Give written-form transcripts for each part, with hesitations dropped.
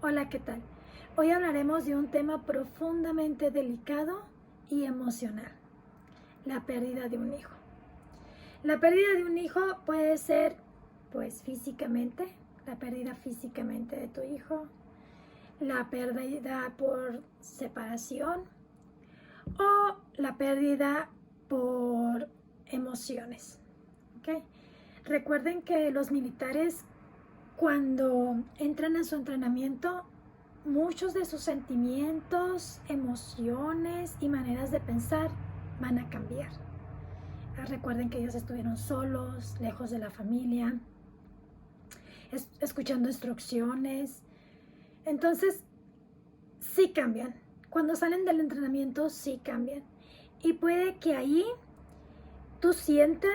Hola, ¿qué tal? Hoy hablaremos de un tema profundamente delicado y emocional, la pérdida de un hijo. La pérdida de un hijo puede ser, pues, físicamente, la pérdida físicamente de tu hijo, la pérdida por separación o la pérdida por emociones. ¿Ok? Recuerden que los militares, cuando entran a su entrenamiento, muchos de sus sentimientos, emociones y maneras de pensar van a cambiar. Recuerden que ellos estuvieron solos, lejos de la familia, escuchando instrucciones. Entonces, sí cambian. Cuando salen del entrenamiento, sí cambian. Y puede que ahí tú sientas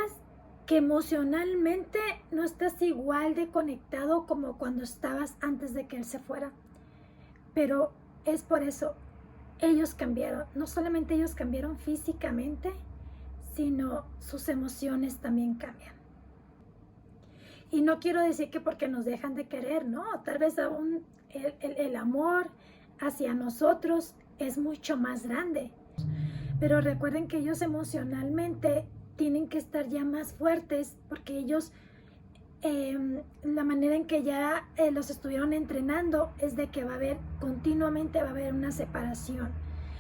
que emocionalmente no estás igual de conectado como cuando estabas antes de que él se fuera. Pero es por eso, ellos cambiaron. No solamente ellos cambiaron físicamente, sino sus emociones también cambian. Y no quiero decir que porque nos dejan de querer, no. Tal vez aún el amor hacia nosotros es mucho más grande. Pero recuerden que ellos emocionalmente tienen que estar ya más fuertes porque ellos, la manera en que ya los estuvieron entrenando es de que continuamente va a haber una separación.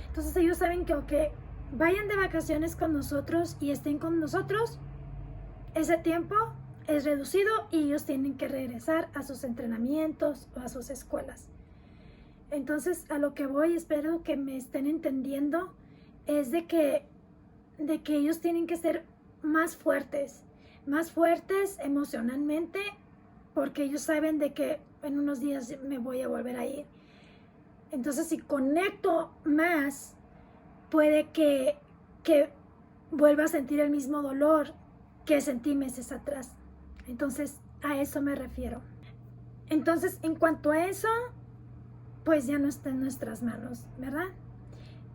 Entonces ellos saben que aunque vayan de vacaciones con nosotros y estén con nosotros, ese tiempo es reducido y ellos tienen que regresar a sus entrenamientos o a sus escuelas. Entonces, a lo que voy, espero que me estén entendiendo, es de que ellos tienen que ser más fuertes emocionalmente, porque ellos saben de que en unos días me voy a volver a ir. Entonces, si conecto más, puede que vuelva a sentir el mismo dolor que sentí meses atrás. Entonces, a eso me refiero. Entonces, en cuanto a eso, pues ya no está en nuestras manos, ¿verdad?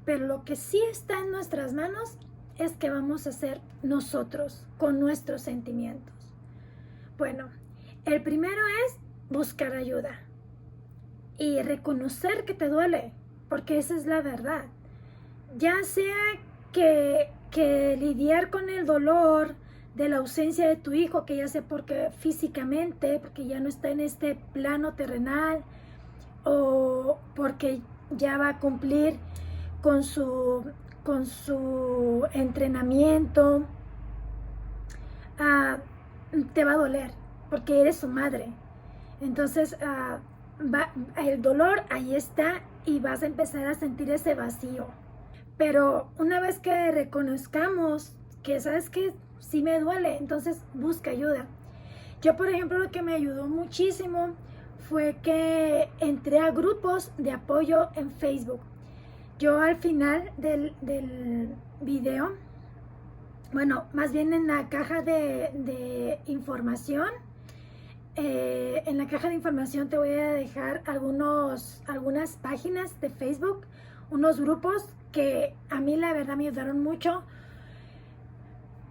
Pero lo que sí está en nuestras manos es que vamos a hacer nosotros con nuestros sentimientos. Bueno, el primero es buscar ayuda y reconocer que te duele, porque esa es la verdad. Ya sea que lidiar con el dolor de la ausencia de tu hijo, que ya sea porque físicamente, porque ya no está en este plano terrenal, o porque ya va a cumplir con su entrenamiento, te va a doler, porque eres su madre. Entonces, el dolor ahí está y vas a empezar a sentir ese vacío. Pero una vez que reconozcamos que, ¿sabes qué? Sí me duele, entonces busca ayuda. Yo, por ejemplo, lo que me ayudó muchísimo fue que entré a grupos de apoyo en Facebook. Yo al final del video, bueno, más bien en la caja de información, en la caja de información te voy a dejar algunas páginas de Facebook, unos grupos que a mí la verdad me ayudaron mucho,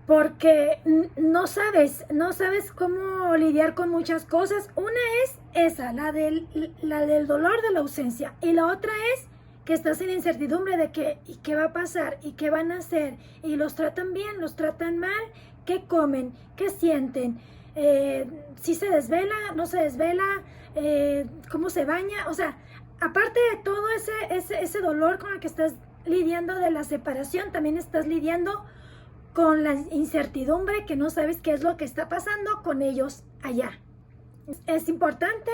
porque no sabes cómo lidiar con muchas cosas. Una es esa, la del dolor de la ausencia, y la otra es que estás en incertidumbre de qué va a pasar y qué van a hacer, y los tratan bien, los tratan mal, qué comen, qué sienten, si se desvela, no se desvela, cómo se baña. O sea, aparte de todo ese dolor con el que estás lidiando de la separación, también estás lidiando con la incertidumbre, que no sabes qué es lo que está pasando con ellos allá. Es importante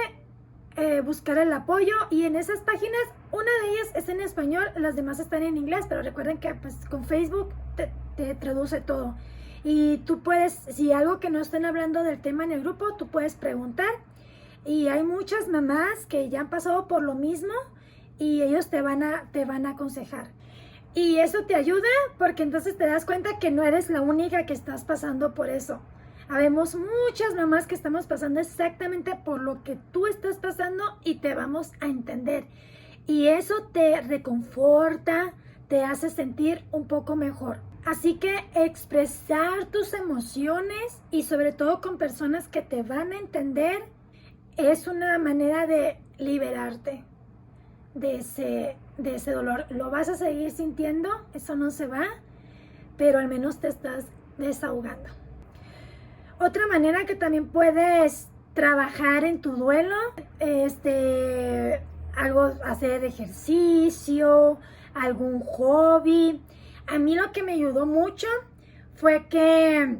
buscar el apoyo, y en esas páginas, una de ellas es en español, las demás están en inglés, pero recuerden que pues, con Facebook te traduce todo. Y tú puedes, si algo que no estén hablando del tema en el grupo, tú puedes preguntar, y hay muchas mamás que ya han pasado por lo mismo y ellos te van a aconsejar. Y eso te ayuda, porque entonces te das cuenta que no eres la única que estás pasando por eso. Habemos muchas mamás que estamos pasando exactamente por lo que tú estás pasando, y te vamos a entender. Y eso te reconforta, te hace sentir un poco mejor. Así que expresar tus emociones, y sobre todo con personas que te van a entender, es una manera de liberarte de ese dolor. Lo vas a seguir sintiendo, eso no se va, pero al menos te estás desahogando. Otra manera que también puedes trabajar en tu duelo, hacer ejercicio, algún hobby. A mí lo que me ayudó mucho fue que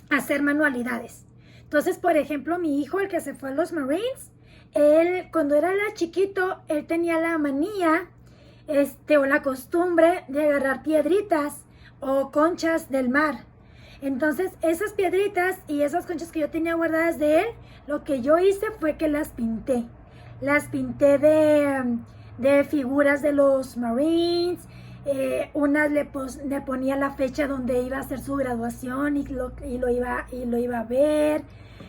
hacer manualidades. Entonces, por ejemplo, mi hijo, el que se fue a los Marines, él cuando era chiquito, él tenía la manía, o la costumbre de agarrar piedritas o conchas del mar. Entonces, esas piedritas y esas conchas que yo tenía guardadas de él, lo que yo hice fue que las pinté. Las pinté de figuras de los Marines. Unas le ponía la fecha donde iba a hacer su graduación y lo iba a ver.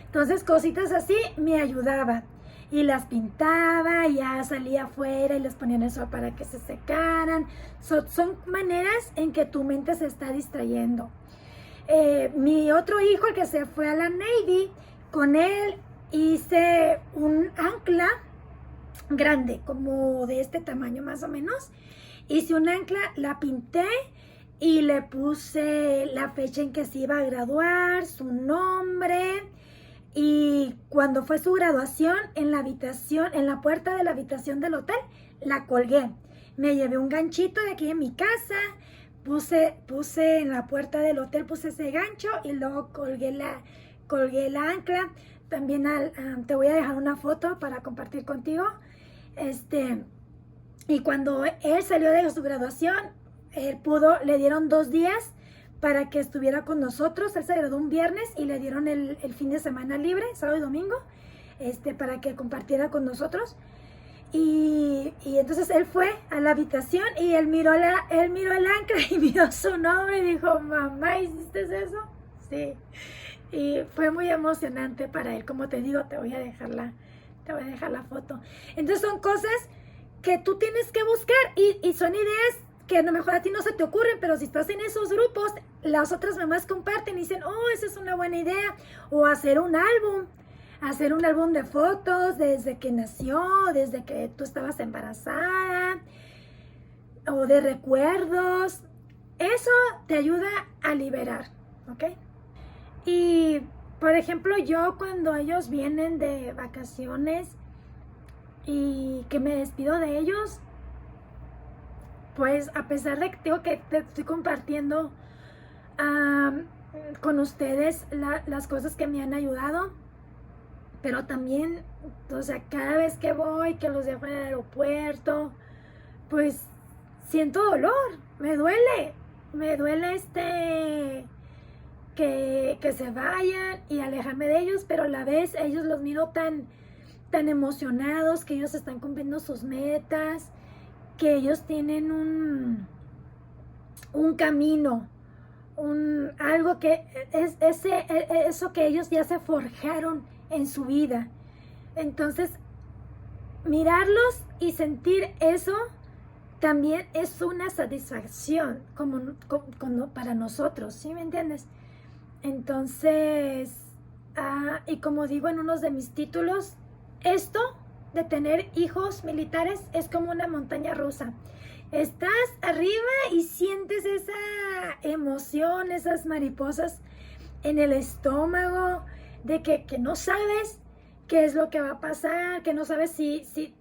Entonces, cositas así me ayudaban. Y las pintaba, y ya salía afuera y les ponía en el sol para que se secaran. Son maneras en que tu mente se está distrayendo. Mi otro hijo, el que se fue a la Navy, con él hice un ancla grande, como de este tamaño más o menos. Hice un ancla, la pinté y le puse la fecha en que se iba a graduar, su nombre. Y cuando fue su graduación, en la habitación, en la puerta de la habitación del hotel, la colgué. Me llevé un ganchito de aquí en mi casa, puse en la puerta del hotel, puse ese gancho y luego colgué la ancla. También te voy a dejar una foto para compartir contigo. Y cuando él salió de su graduación, le dieron 2 días para que estuviera con nosotros. Él se graduó un viernes y le dieron el fin de semana libre, sábado y domingo, para que compartiera con nosotros. Y entonces él fue a la habitación y él miró el ancla y miró su nombre y dijo, mamá, ¿hiciste eso? Sí. Y fue muy emocionante para él. Como te digo, te voy a dejar la foto. Entonces son cosas que tú tienes que buscar y son ideas que a lo mejor a ti no se te ocurren, pero si estás en esos grupos, las otras mamás comparten y dicen, oh, esa es una buena idea. O hacer un álbum de fotos desde que nació, desde que tú estabas embarazada, o de recuerdos. Eso te ayuda a liberar, ¿ok? Y, por ejemplo, yo cuando ellos vienen de vacaciones y que me despido de ellos, pues a pesar de que tengo que te estoy compartiendo con ustedes las cosas que me han ayudado, pero también, o sea, cada vez que voy, que los dejo en el aeropuerto, pues siento dolor, me duele que se vayan y alejarme de ellos, pero a la vez ellos los miro tan emocionados, que ellos están cumpliendo sus metas, que ellos tienen un camino, algo que es eso que ellos ya se forjaron en su vida. Entonces, mirarlos y sentir eso también es una satisfacción como para nosotros, ¿sí me entiendes? Entonces, y como digo en uno de mis títulos, esto de tener hijos militares es como una montaña rusa. Estás arriba y sientes esa emoción, esas mariposas en el estómago, de que no sabes qué es lo que va a pasar, que no sabes qué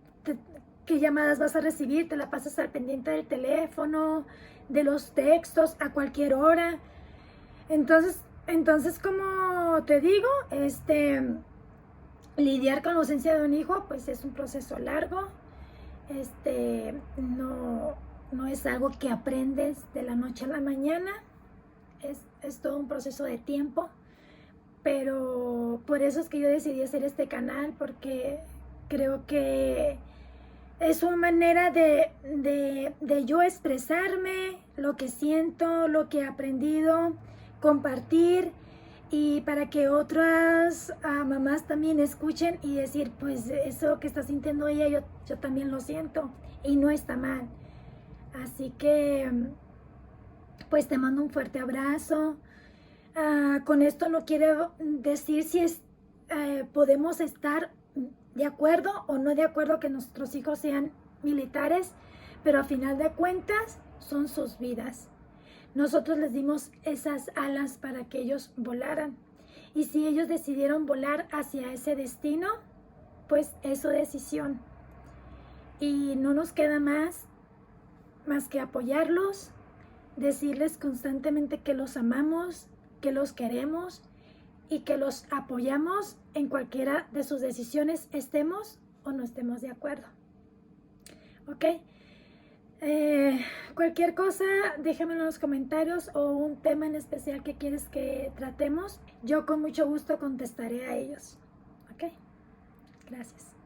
llamadas vas a recibir, te la pasas al pendiente del teléfono, de los textos a cualquier hora. Entonces, como te digo, lidiar con la ausencia de un hijo, pues es un proceso largo. No es algo que aprendes de la noche a la mañana. Es todo un proceso de tiempo. Pero por eso es que yo decidí hacer este canal, porque creo que es una manera de yo expresarme lo que siento, lo que he aprendido, compartir, y para que otras mamás también escuchen y decir, pues eso que está sintiendo ella, yo también lo siento y no está mal. Así que pues te mando un fuerte abrazo. Con esto no quiero decir si podemos estar de acuerdo o no de acuerdo que nuestros hijos sean militares, pero a final de cuentas son sus vidas. Nosotros les dimos esas alas para que ellos volaran. Y si ellos decidieron volar hacia ese destino, pues es su decisión. Y no nos queda más que apoyarlos, decirles constantemente que los amamos, que los queremos y que los apoyamos en cualquiera de sus decisiones, estemos o no estemos de acuerdo. ¿Ok? Cualquier cosa, déjamelo en los comentarios o un tema en especial que quieres que tratemos. Yo con mucho gusto contestaré a ellos. ¿Ok? Gracias.